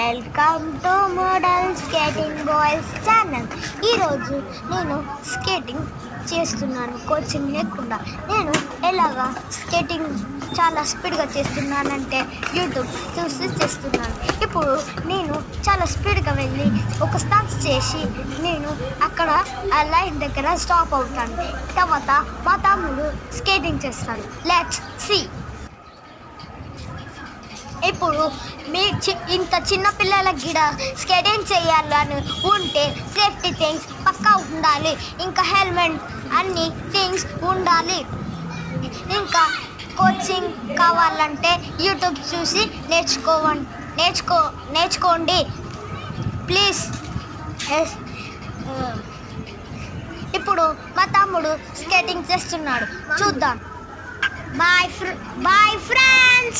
Welcome to model skating boys channel. ఈరోజు నేను skating చేస్తున్నాను కోచింగ్ లేకుండా. నేను ఎలాగా స్కేటింగ్ చాలా స్పీడ్గా చేస్తున్నానంటే యూట్యూబ్ చూసి చేస్తున్నాను. ఇప్పుడు నేను చాలా స్పీడ్గా వెళ్ళి ఒక స్టాన్స్ చేసి నేను అక్కడ ఆ లైన్ దగ్గర స్టాప్ అవుతాను. తర్వాత మా తమ్ముడు స్కేటింగ్ చేస్తాడు. Let's see. ఇప్పుడు మీ ఇంత చిన్న పిల్లలకి కూడా స్కేటింగ్ చేయాలని ఉంటే సేఫ్టీ థింగ్స్ పక్కా ఉండాలి, ఇంకా హెల్మెట్ అన్ని థింగ్స్ ఉండాలి. ఇంకా కోచింగ్ కావాలంటే యూట్యూబ్ చూసి నేర్చుకోండి ప్లీజ్. ఇప్పుడు మా తమ్ముడు స్కేటింగ్ చేస్తున్నాడు, చూద్దాం. Bye friends.